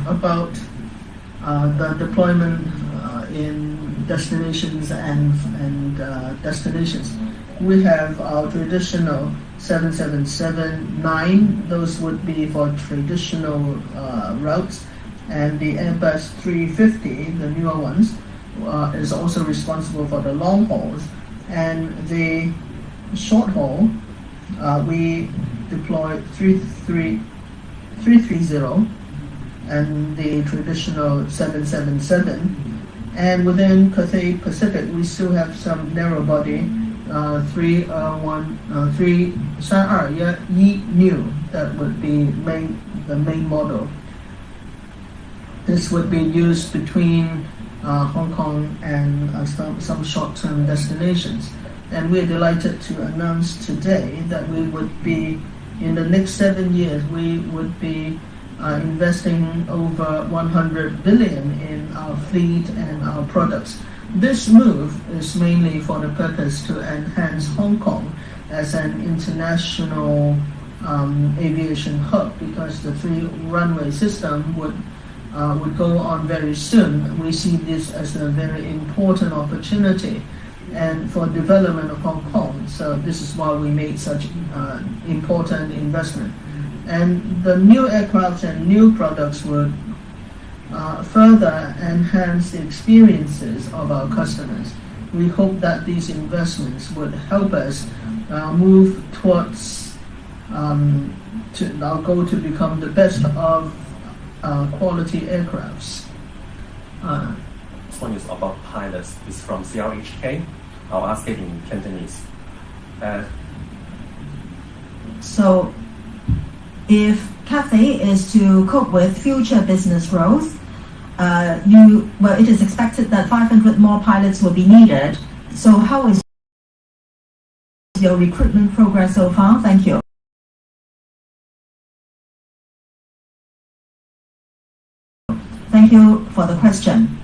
about the deployment in destinations and destinations. We have our traditional 777-9, those would be for traditional routes, and the Airbus 350, the newer ones, is also responsible for the long hauls, and the short haul we deploy 330 and the traditional 777. And within Cathay Pacific, we still have some narrow body 312 new that would be the main model. This would be used between Hong Kong and some short-term destinations. And we're delighted to announce today that we would be, in the next 7 years, we would be investing over 100 billion in our fleet and our products. This move is mainly for the purpose to enhance Hong Kong as an international aviation hub, because the 3-runway system would go on very soon. We see this as a very important opportunity and for development of Hong Kong. So this is why we made such important investment. And the new aircraft and new products would further enhance the experiences of our customers. We hope that these investments would help us move towards our goal to become the best of quality aircrafts. This one is about pilots. It's from CRHK. I'll ask it in Cantonese. So, if Cathay is to cope with future business growth, it is expected that 500 more pilots will be needed. So how is your recruitment progress so far? Thank you. Thank you for the question.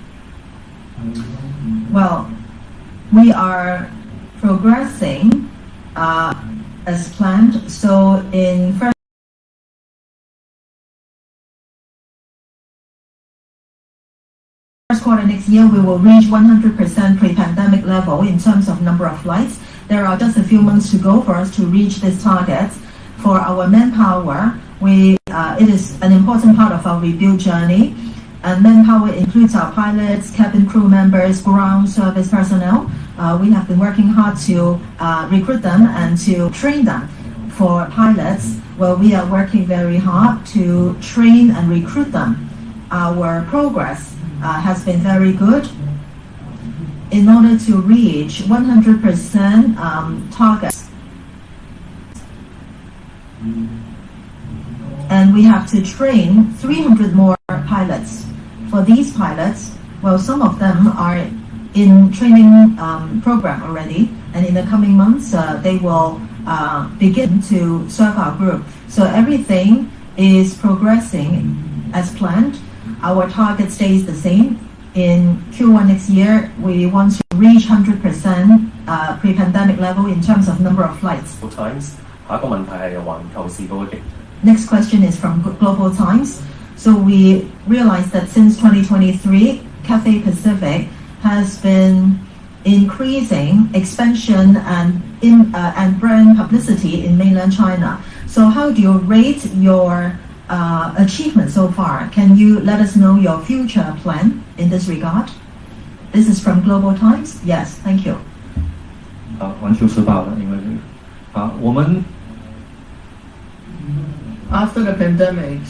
Well, we are progressing as planned. So in first first quarter next year, we will reach 100% pre-pandemic level in terms of number of flights. There are just a few months to go for us to reach this target. For our manpower, it is an important part of our rebuild journey. And manpower includes our pilots, cabin crew members, ground service personnel. We have been working hard to recruit them and to train them. For pilots, well, we are working very hard to train and recruit them. Our progress has been very good. In order to reach 100% target, and we have to train 300 more pilots. For these pilots, well, some of them are in training program already, and in the coming months, they will begin to serve our group. So everything is progressing as planned. Our target stays the same. In Q1 next year, we want to reach 100% pre-pandemic level in terms of number of flights. Times. 下一個問題係由環球時報嘅。 Next question is from Global Times. So we realized that since 2023, Cathay Pacific has been increasing expansion and brand publicity in mainland China. So how do you rate your achievement so far? Can you let us know your future plan in this regard? This is from Global Times. Yes, thank you. 环球时报的，因为我们 After the pandemic,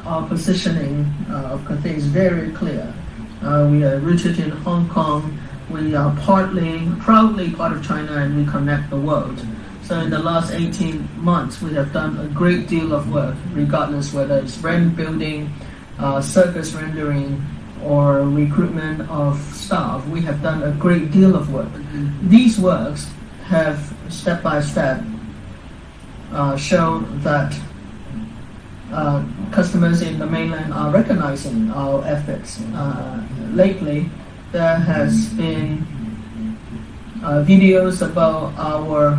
our positioning of Cathay is very clear. We are rooted in Hong Kong. We are proudly part of China, and we connect the world. So in the last 18 months, we have done a great deal of work, regardless whether it's brand building, service rendering, or recruitment of staff. We have done a great deal of work. These works have step by step shown that customers in the mainland are recognizing our efforts. Lately, there has been videos about our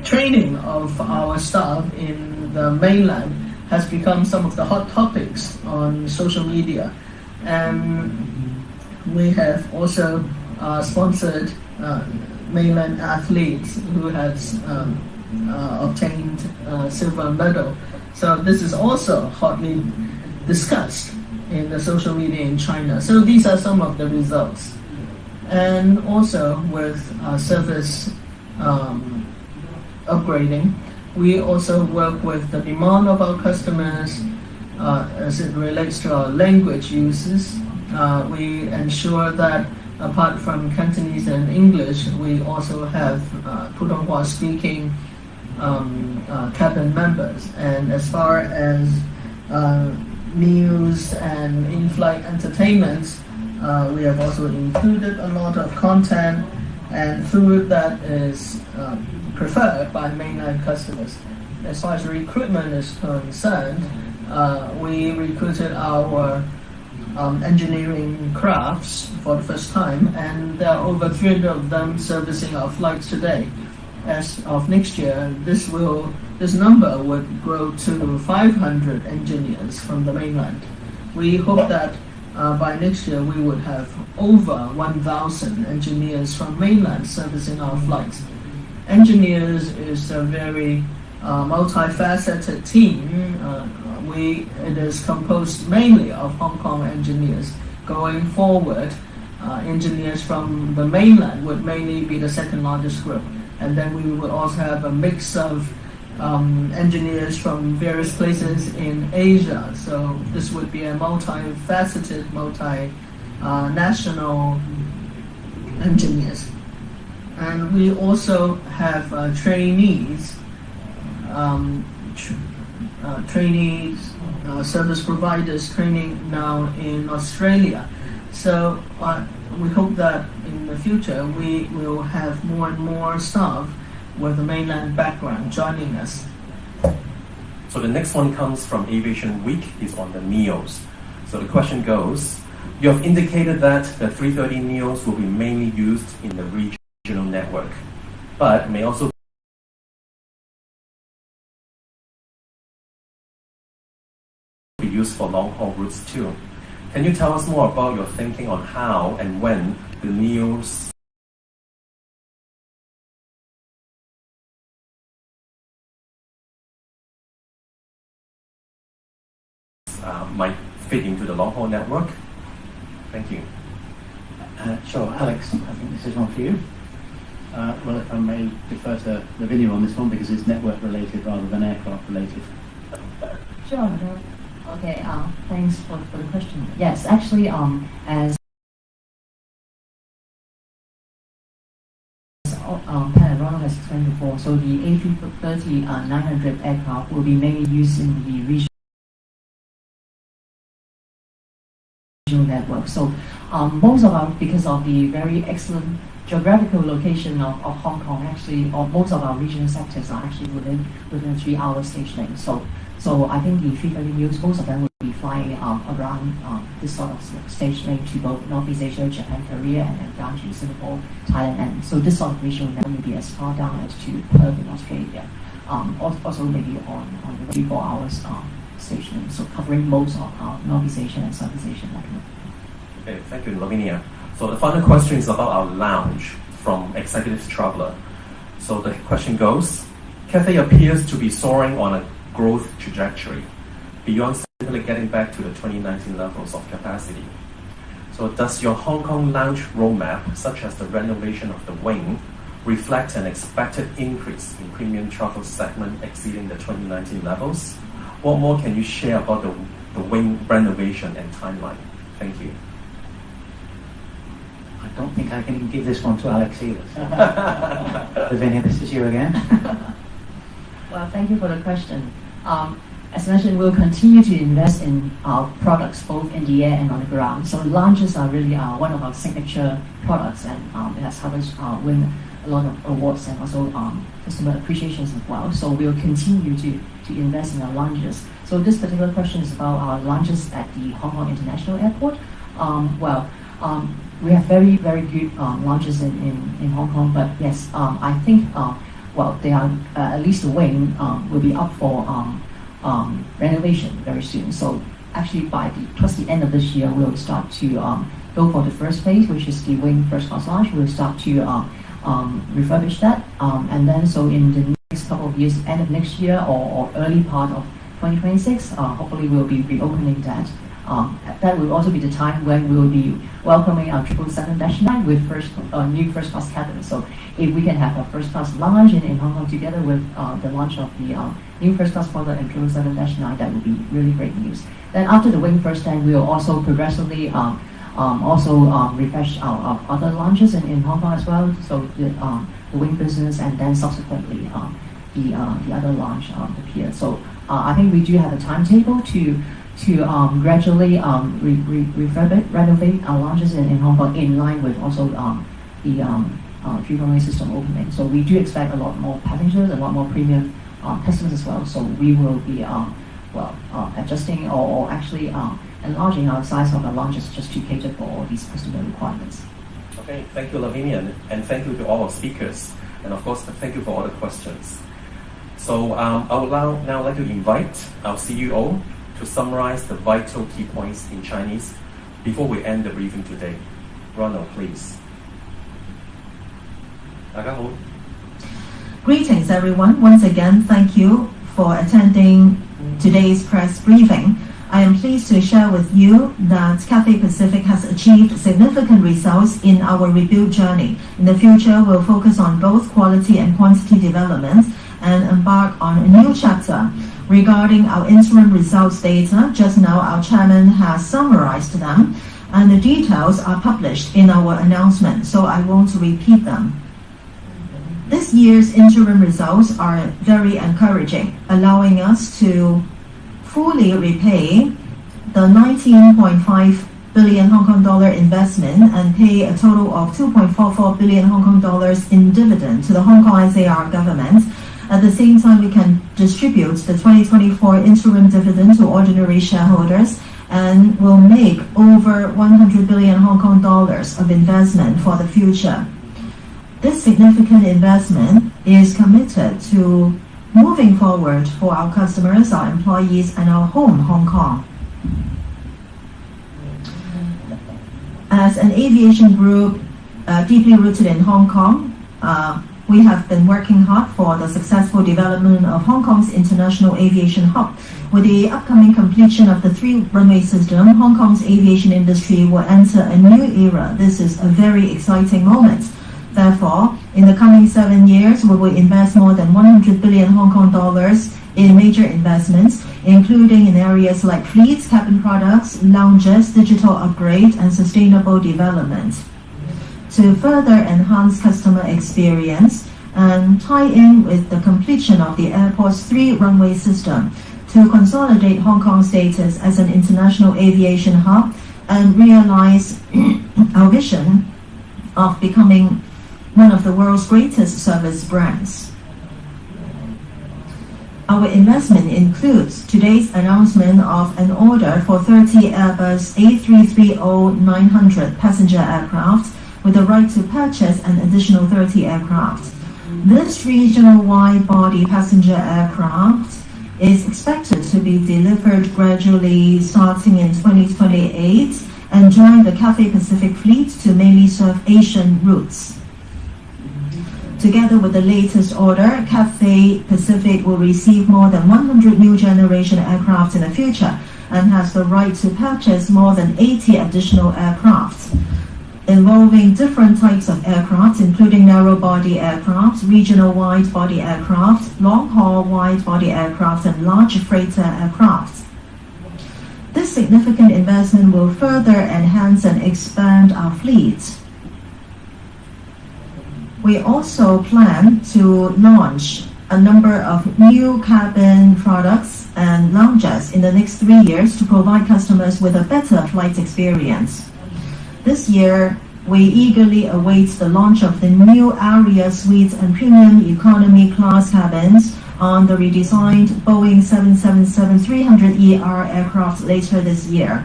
training of our staff in the mainland has become some of the hot topics on social media, and we have also sponsored mainland athletes who has obtained silver medal. So this is also hotly discussed in the social media in China. So these are some of the results. And also with service upgrading, we also work with the demand of our customers as it relates to our language uses. We ensure that apart from Cantonese and English, we also have Putonghua speaking cabin members. And as far as news and in-flight entertainments, we have also included a lot of content and food that is preferred by mainland customers. As far as recruitment is concerned, we recruited our engineering crafts for the first time, and there are over 300 of them servicing our flights today. As of next year, this number would grow to 500 engineers from the mainland. We hope that by next year we would have over 1,000 engineers from mainland servicing our flights. Engineers is a very multifaceted team. It is composed mainly of Hong Kong engineers. Going forward, engineers from the mainland would mainly be the second largest group. And then we would also have a mix of engineers from various places in Asia. So this would be a multifaceted, multinational engineers. And we also have trainees, service providers training now in Australia. So we hope that in the future we will have more and more staff with a mainland background joining us. So the next one comes from Aviation Week, is on the NEOs. So the question goes, you have indicated that the 330 NEOs will be mainly used in the regional network, but may also used for long-haul routes too. Can you tell us more about your thinking on how and when the new might fit into the long-haul network? Thank you. Sure, Alex, I think this is one for you. Well, if I may defer to Lavinia on this one because it's network related rather than aircraft related. Sure. Okay. Thanks for the question. Yes, actually, as Pat and Ronald has explained before, so the A330-900 aircraft will be mainly used in the regional network. So most of our, because of the very excellent geographical location of Hong Kong, actually, most of our regional sectors are actually within a 3-hour stage length. So I think the 330neos, most of them will be flying around this sort of stage length to both Northeast Asia, Japan, Korea, and then down to Singapore, Thailand. And so this sort of regional network may be as far down as to Perth in Australia. Also maybe on the 3-4 hours stage length, so covering most of our Northeast Asia and Southeast Asian network. Okay, thank you, Lavinia. So the final question is about our lounge from Executive Traveler. So the question goes, Cathay appears to be soaring on a growth trajectory beyond simply getting back to the 2019 levels of capacity. So does your Hong Kong lounge roadmap, such as the renovation of the wing, reflect an expected increase in premium travel segment exceeding the 2019 levels? What more can you share about the wing renovation and timeline? Thank you. I don't think I can give this one to Alex either. Lavinia, this is you again. Well, thank you for the question. As mentioned, we'll continue to invest in our products both in the air and on the ground. So lounges are really one of our signature products, and it has helped us win a lot of awards and also customer appreciations as well. So we'll continue to invest in our lounges. So this particular question is about our lounges at the Hong Kong International Airport. We have very, very good lounges in Hong Kong, but yes, I think they are at least the wing will be up for renovation very soon. So actually, towards the end of this year, we'll start to go for the first phase, which is the wing first class lounge. We'll start to refurbish that, and then so in the next couple of years, end of next year or early part of 2026, hopefully we'll be reopening that. That will also be the time when we will be welcoming our 777-9 with new first class cabins. So if we can have a first class lounge in Hong Kong together with the launch of the new first class product and 777-9, that would be really great news. Then after the wing first, then we will also progressively refresh our other lounges in Hong Kong as well. So the wing business, and then subsequently the other lounge appear. So I think we do have a timetable to gradually renovate our lounges in Hong Kong in line with also the free-flowing system opening. So we do expect a lot more passengers, a lot more premium customers as well. So we will be adjusting or actually enlarging our size of the lounges just to cater for all these customer requirements. Okay, thank you, Lavinia, and thank you to all our speakers, and of course, thank you for all the questions. So I would now like to invite our CEO to summarize the vital key points in Chinese before we end the briefing today. Ronald, please. 大家好. Greetings, everyone. Once again, thank you for attending today's press briefing. I am pleased to share with you that Cathay Pacific has achieved significant results in our rebuild journey. In the future, we'll focus on both quality and quantity development and embark on a new chapter. Regarding our interim results data, just now our chairman has summarized them, and the details are published in our announcement, so I won't repeat them. This year's interim results are very encouraging, allowing us to fully repay the 19.5 billion Hong Kong dollar investment and pay a total of 2.44 billion Hong Kong dollars in dividend to the Hong Kong SAR government. At the same time, we can distribute the 2024 interim dividend to ordinary shareholders and will make over 100 billion Hong Kong dollars of investment for the future. This significant investment is committed to moving forward for our customers, our employees, and our home, Hong Kong. As an aviation group deeply rooted in Hong Kong, we have been working hard for the successful development of Hong Kong's international aviation hub. With the upcoming completion of the 3-runway system, Hong Kong's aviation industry will enter a new era. This is a very exciting moment. Therefore, in the coming 7 years, we will invest more than 100 billion Hong Kong dollars in major investments, including in areas like fleets, cabin products, lounges, digital upgrade, and sustainable development. To further enhance customer experience and tie in with the completion of the airport's 3-runway system to consolidate Hong Kong's status as an international aviation hub and realize our vision of becoming one of the world's greatest service brands. Our investment includes today's announcement of an order for 30 Airbus A330-900 passenger aircraft with the right to purchase an additional 30 aircraft. This regional wide-body passenger aircraft is expected to be delivered gradually starting in 2028 and join the Cathay Pacific fleet to mainly serve Asian routes. Together with the latest order, Cathay Pacific will receive more than 100 new generation aircraft in the future and has the right to purchase more than 80 additional aircraft, involving different types of aircraft, including narrow-body aircraft, regional wide-body aircraft, long-haul wide-body aircraft, and large freighter aircraft. This significant investment will further enhance and expand our fleet. We also plan to launch a number of new cabin products and lounges in the next 3 years to provide customers with a better flight experience. This year, we eagerly await the launch of the new Aria Suite and Premium Economy Class cabins on the redesigned Boeing 777-300ER aircraft later this year.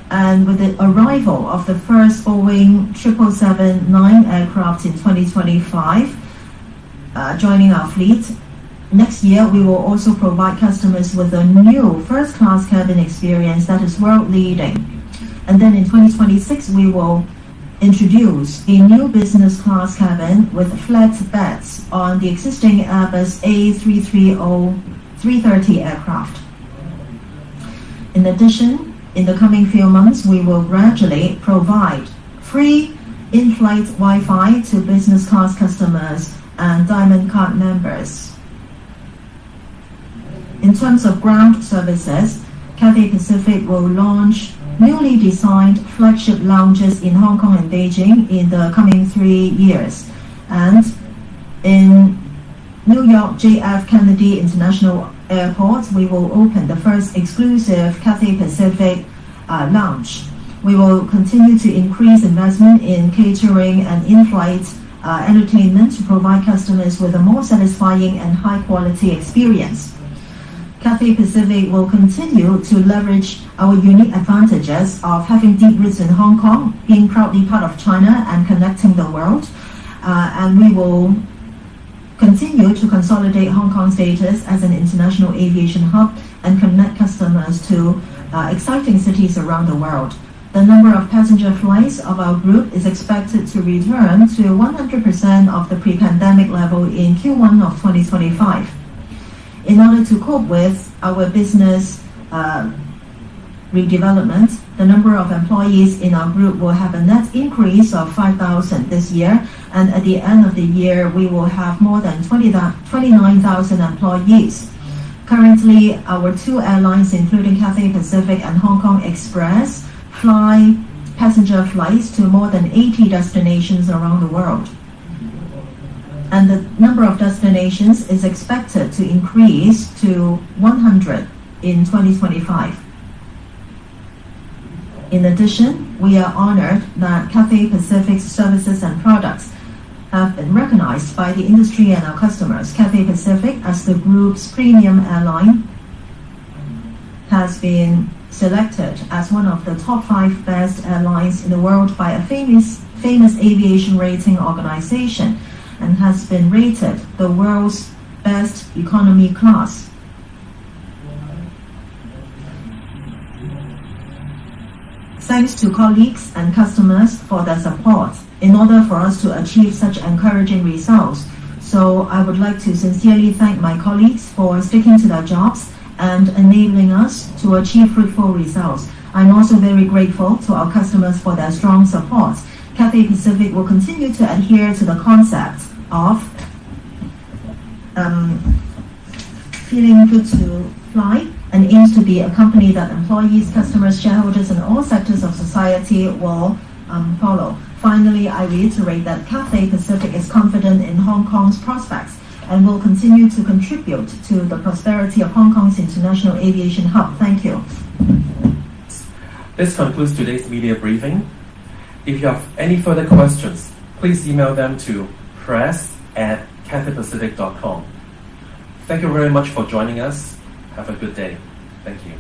And with the arrival of the first Boeing 777-9 aircraft in 2025, joining our fleet, next year we will also provide customers with a new first-class cabin experience that is world-leading. And then in 2026, we will introduce a new business class cabin with flat beds on the existing Airbus A330-330 aircraft. In addition, in the coming few months, we will gradually provide free in-flight Wi-Fi to business class customers and Diamond Card members. In terms of ground services, Cathay Pacific will launch newly designed flagship lounges in Hong Kong and Beijing in the coming 3 years. And in New York JF Kennedy International Airport, we will open the first exclusive Cathay Pacific lounge. We will continue to increase investment in catering and in-flight entertainment to provide customers with a more satisfying and high-quality experience. Cathay Pacific will continue to leverage our unique advantages of having deep roots in Hong Kong, being proudly part of China and connecting the world. And we will continue to consolidate Hong Kong's status as an international aviation hub and connect customers to exciting cities around the world. The number of passenger flights of our group is expected to return to 100% of the pre-pandemic level in Q1 of 2025. In order to cope with our business redevelopment, the number of employees in our group will have a net increase of 5,000 this year, and at the end of the year, we will have more than 29,000 employees. Currently, our 2 airlines, including Cathay Pacific and Hong Kong Express, fly passenger flights to more than 80 destinations around the world. And the number of destinations is expected to increase to 100 in 2025. In addition, we are honored that Cathay Pacific's services and products have been recognized by the industry and our customers. Cathay Pacific, as the group's premium airline, has been selected as one of the top 5 best airlines in the world by a famous aviation rating organization, and has been rated the world's best economy class. Thanks to colleagues and customers for their support in order for us to achieve such encouraging results. So I would like to sincerely thank my colleagues for sticking to their jobs and enabling us to achieve fruitful results. I'm also very grateful to our customers for their strong support. Cathay Pacific will continue to adhere to the concept of feeling good to fly and aims to be a company that employees, customers, shareholders, and all sectors of society will follow. Finally, I reiterate that Cathay Pacific is confident in Hong Kong's prospects and will continue to contribute to the prosperity of Hong Kong's international aviation hub. Thank you. This concludes today's media briefing. If you have any further questions, please email them to press@cathaypacific.com. Thank you very much for joining us. Have a good day. Thank you.